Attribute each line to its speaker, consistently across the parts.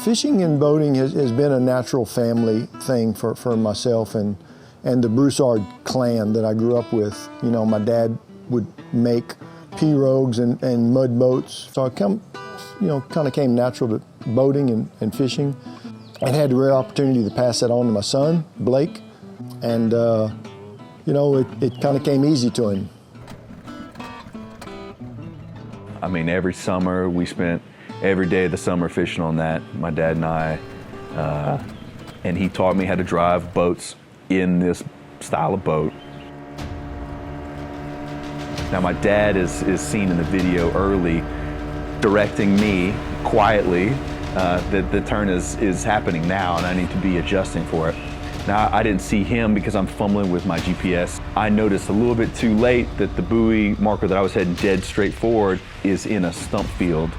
Speaker 1: Fishing and boating has been a natural family thing for myself and the Broussard clan that I grew up with. You know, my dad would make pirogues and mud boats. So I kind of came natural to boating and fishing. I had the rare opportunity to pass that on to my son, Blake, and you know, it kind of came easy to him.
Speaker 2: I mean, every summer we spent every day of the summer fishing on that, my dad and I, and he taught me how to drive boats in this style of boat. Now my dad is seen in the video early directing me quietly that the turn is happening now and I need to be adjusting for it. Now I didn't see him because I'm fumbling with my GPS. I noticed a little bit too late that the buoy marker that I was heading dead straight forward is in a stump field.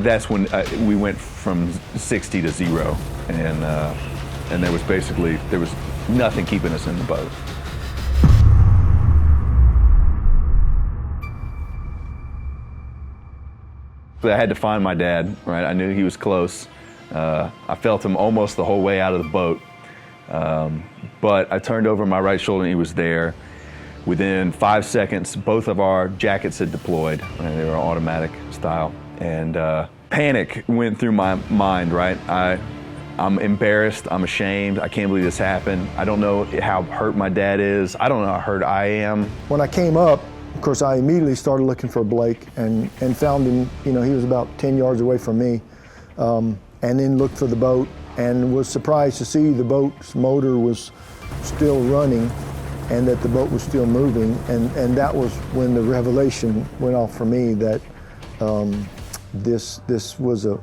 Speaker 2: That's when we went from 60 to 0 and there was nothing keeping us in the boat. So I had to find my dad, right? I knew he was close. I felt him almost the whole way out of the boat. But I turned over my right shoulder and he was there. Within 5 seconds, both of our jackets had deployed. And they were automatic style. And panic went through my mind, right? I'm embarrassed, I'm ashamed, I can't believe this happened. I don't know how hurt my dad is. I don't know how hurt I am.
Speaker 1: When I came up, of course, I immediately started looking for Blake and found him. You know, he was about 10 yards away from me, and then looked for the boat and was surprised to see the boat's motor was still running and that the boat was still moving. And that was when the revelation went off for me that this was a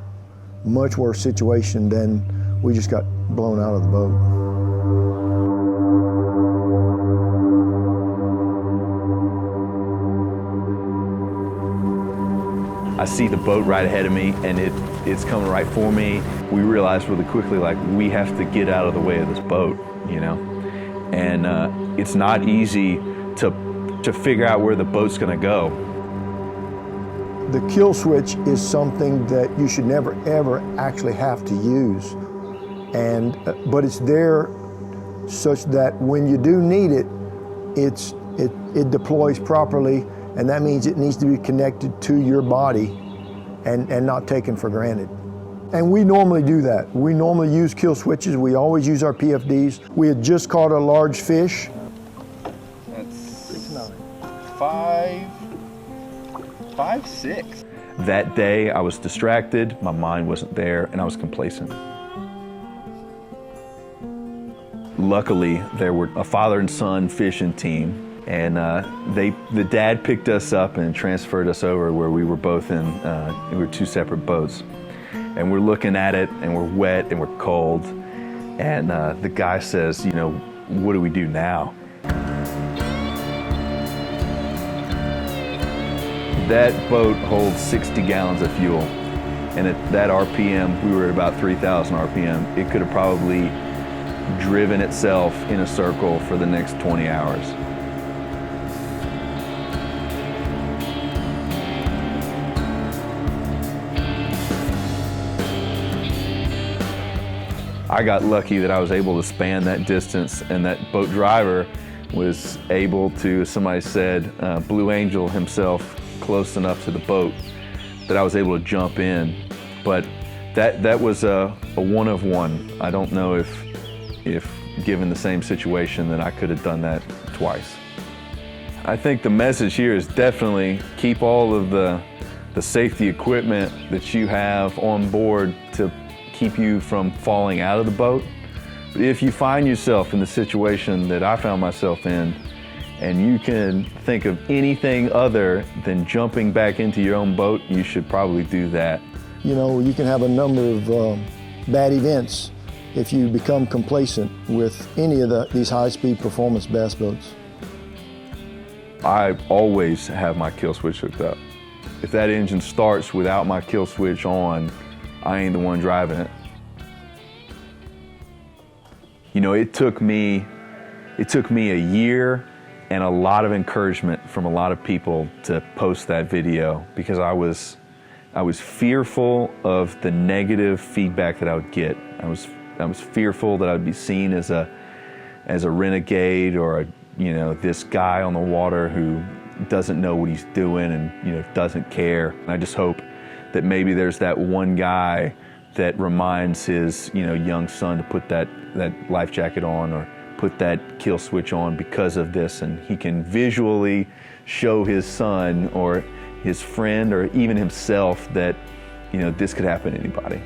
Speaker 1: much worse situation than we just got blown out of the boat.
Speaker 2: I see the boat right ahead of me and it's coming right for me. We realized really quickly, like, we have to get out of the way of this boat, you know? And it's not easy to figure out where the boat's gonna go.
Speaker 1: The kill switch is something that you should never ever actually have to use. But it's there such that when you do need it, it deploys properly. And that means it needs to be connected to your body and not taken for granted. And we normally do that. We normally use kill switches. We always use our PFDs. We had just caught a large fish.
Speaker 3: That's 5, 6.
Speaker 2: That day I was distracted, my mind wasn't there, and I was complacent. Luckily, there were a father and son fishing team. And the dad picked us up and transferred us over where we were both in, we were 2 separate boats. And we're looking at it and we're wet and we're cold. And the guy says, you know, what do we do now? That boat holds 60 gallons of fuel. And at that RPM, we were at about 3,000 RPM. It could have probably driven itself in a circle for the next 20 hours. I got lucky that I was able to span that distance, and that boat driver was able to, somebody said, Blue Angel himself close enough to the boat that I was able to jump in. But that was a one of one. I don't know if given the same situation that I could have done that twice. I think the message here is definitely keep all of the safety equipment that you have on board to keep you from falling out of the boat. But if you find yourself in the situation that I found myself in, and you can think of anything other than jumping back into your own boat, you should probably do that.
Speaker 1: You know, you can have a number of bad events if you become complacent with any of these high-speed performance bass boats.
Speaker 2: I always have my kill switch hooked up. If that engine starts without my kill switch on, I ain't the one driving it. You know, it took me a year and a lot of encouragement from a lot of people to post that video because I was I was fearful of the negative feedback that I would get. I was fearful that I would be seen as a renegade, or this guy on the water who doesn't know what he's doing and doesn't care. And I just hope that maybe there's that one guy that reminds his young son to put that life jacket on or put that kill switch on because of this, and he can visually show his son or his friend or even himself that this could happen to anybody.